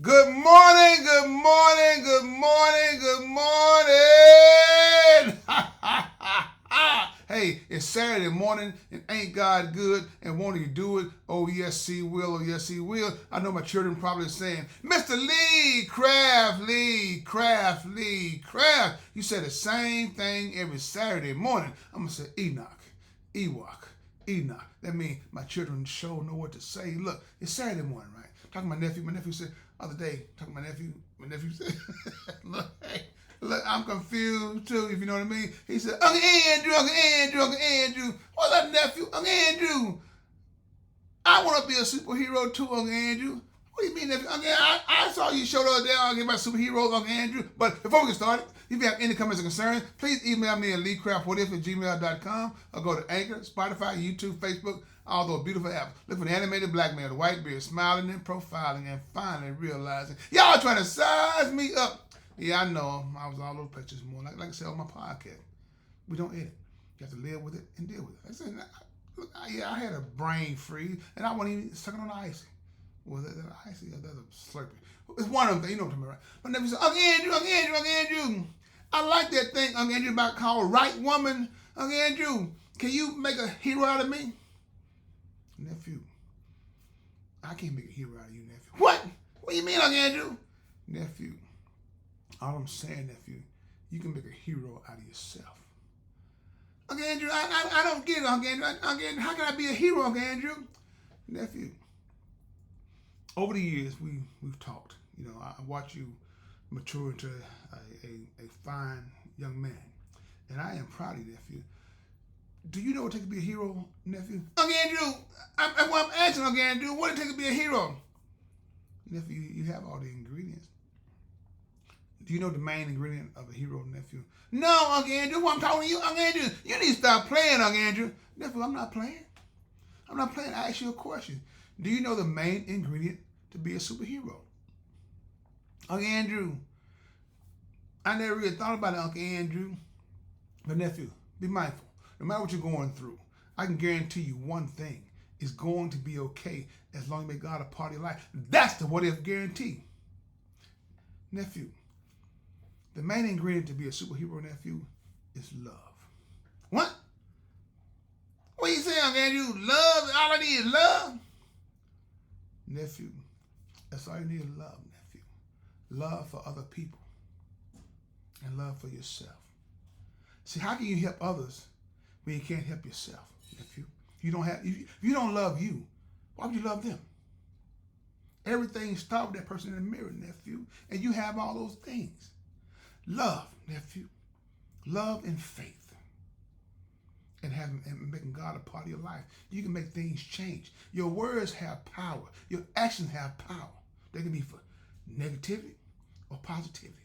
Good morning, good morning, good morning, good morning. Hey, it's Saturday morning and ain't God good and won't he do it? Oh yes he will, oh yes he will. I know my children probably saying, Mr. Lee Craft, Lee Craft, Lee Craft. You say the same thing every Saturday morning. I'm going to say Enoch, Ewok, Enoch. That means my children sure know what to say. Look, it's Saturday morning, right? Talking to my nephew said, other day, talking to my nephew said, look, hey, look, I'm confused too, if you know what I mean. He said, Uncle Andrew. What's up, nephew? Uncle Andrew, I want to be a superhero too, Uncle Andrew. What do you mean, nephew? Uncle, I saw you show the other day, I'll get my superheroes, Uncle Andrew. But before we get started, if you have any comments or concerns, please email me at leecraftwhatif@gmail.com or go to Anchor, Spotify, YouTube, Facebook, all those beautiful apps. Look for the animated black man, the white beard, smiling and profiling and finally realizing, y'all trying to size me up. Yeah, I know. I was all over the place this morning. Like I said on my podcast, we don't edit. You have to live with it and deal with it. I said, look, I had a brain freeze, and I wasn't even sucking on the icy. Was that icy or that's a Slurpee? It's one of them things, you know what I'm talking about, right? But never said, Uncle Andrew. I like that thing, Uncle Andrew, about called Right Woman. Uncle Andrew, can you make a hero out of me? Nephew, I can't make a hero out of you, nephew. What? What do you mean, Uncle Andrew? Nephew, all I'm saying, nephew, you can make a hero out of yourself. Uncle Andrew, I don't get it, Uncle Andrew. Uncle Andrew, how can I be a hero, Uncle Andrew? Nephew, over the years, we've talked. You know, I watch you mature into a fine young man. And I am proud of you, nephew. Do you know what it takes to be a hero, nephew? Uncle Andrew, I'm asking, Uncle Andrew, what it takes to be a hero? Nephew, you have all the ingredients. Do you know the main ingredient of a hero, nephew? No, Uncle Andrew, what I'm talking to you, Uncle Andrew. You need to stop playing, Uncle Andrew. Nephew, I'm not playing. I ask you a question. Do you know the main ingredient to be a superhero? Uncle Andrew, I never really thought about it, Uncle Andrew. But nephew, be mindful. No matter what you're going through, I can guarantee you one thing. It's going to be okay as long as you make God a part of your life. That's the what-if guarantee. Nephew, the main ingredient to be a superhero, nephew, is love. What? What you saying, Uncle Andrew? Love? All I need is love? Nephew, that's all you need is love, nephew. Love for other people and love for yourself. See, how can you help others when you can't help yourself, nephew? If you don't love you, why would you love them? Everything starts with that person in the mirror, nephew, and you have all those things. Love, nephew. Love and faith. And making God a part of your life. You can make things change. Your words have power. Your actions have power. They can be for negativity or positivity.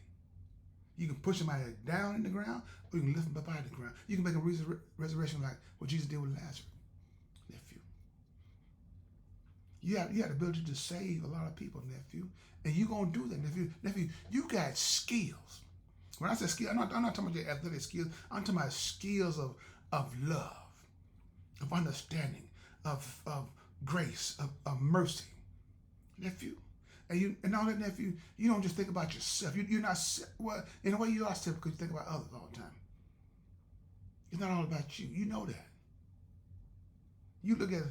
You can push somebody down in the ground, or you can lift them up out of the ground. You can make a resurrection like what Jesus did with Lazarus, nephew. You have the ability to save a lot of people, nephew, and you're gonna do that, nephew. Nephew, you got skills. When I say skills, I'm not talking about your athletic skills. I'm talking about skills of love, of understanding, of grace, of mercy, nephew. And all that, nephew, you don't just think about yourself. You're not, well, in a way you are self because you think about others all the time. It's not all about you. You know that. You look at,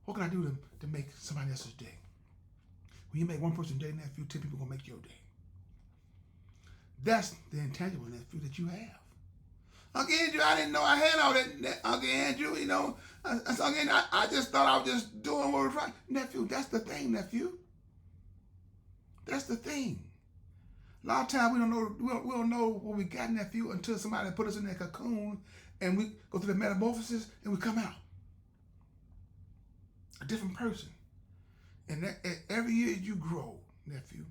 what can I do to make somebody else's day? When you make one person's day, nephew, 10 people are going to make your day. That's the intangible, nephew, that you have. Uncle Andrew, I didn't know I had all that, Uncle Andrew, you know. I just thought I was just doing what was right. Nephew, that's the thing, nephew. That's the thing. A lot of times we don't know what we got, nephew, until somebody put us in that cocoon and we go through the metamorphosis and we come out a different person. And every year you grow, nephew,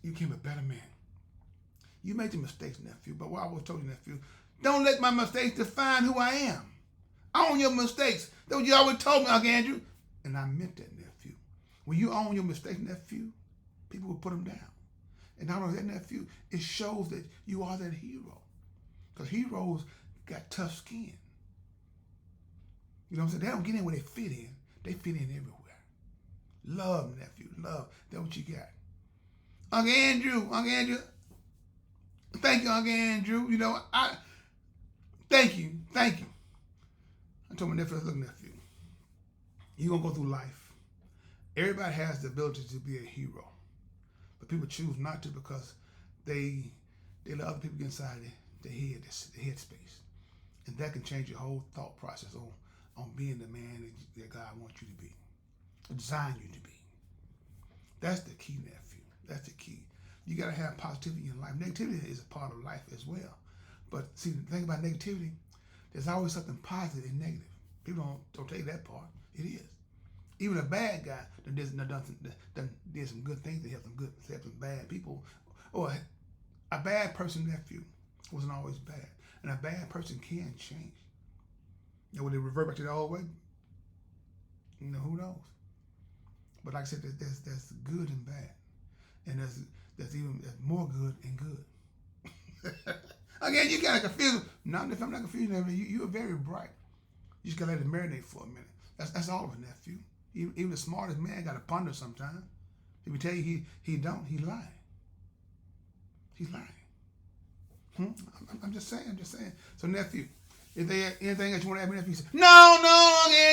you became a better man. You made your mistakes, nephew, but what I was told you, nephew, don't let my mistakes define who I am. Own your mistakes. That's what you always told me, Uncle Andrew. And I meant that, nephew. When you own your mistakes, nephew, people will put them down. And not only that, nephew, it shows that you are that hero. Because heroes got tough skin. You know what I'm saying? They don't get in where they fit in. They fit in everywhere. Love, nephew, love. That's what you got. Uncle Andrew, thank you, Uncle Andrew. You know, thank you. I told my nephew, look, nephew, you're going to go through life. Everybody has the ability to be a hero, but people choose not to because they let other people get inside their head space. And that can change your whole thought process on being the man that God wants you to be, designed you to be. That's the key, nephew. That's the key. You got to have positivity in your life. Negativity is a part of life as well. But see, the thing about negativity, there's always something positive and negative. People don't take that part. It is. Even a bad guy that did some good things to help some bad people. Or a bad person, nephew, wasn't always bad. And a bad person can change. And will they revert back to the old way? You know, who knows? But like I said, there's good and bad. And there's more good and good. Again, you kind of confused. No, if I'm not confused, you are very bright. You just gotta let it marinate for a minute. That's all of it, nephew. Even the smartest man got to ponder sometimes. If he tell you he don't, he lying. He's lying. I'm just saying. So nephew, if there anything that you want to ask me, nephew, say, no,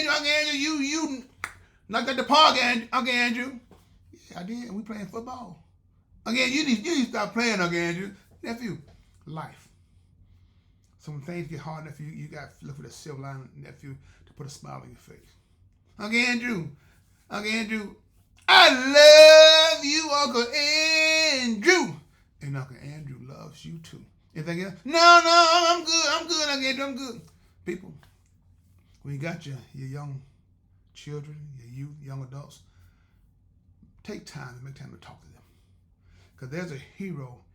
Uncle Andrew, you knocked at the park, Uncle Andrew. Yeah, I did. We playing football. Again, you need to stop playing, Uncle Andrew. Nephew, life. So when things get hard, nephew, you got to look for the silver lining, nephew, to put a smile on your face. Uncle Andrew, I love you, Uncle Andrew. And Uncle Andrew loves you too. Anything else? No, I'm good, Uncle Andrew, I'm good. People, when you got your young children, your youth, young adults, take time to make time to talk to them. Because there's a hero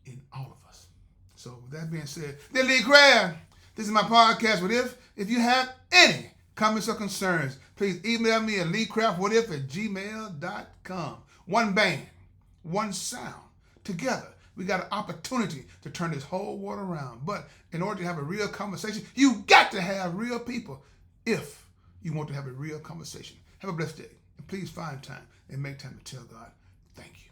in all of us. So with that being said, this is Lee Craft. This is my podcast. What if you have any comments or concerns, please email me at leecraftwhatif@gmail.com. One band, one sound. Together, we got an opportunity to turn this whole world around. But in order to have a real conversation, you got to have real people if you want to have a real conversation. Have a blessed day. And please find time and make time to tell God, thank you.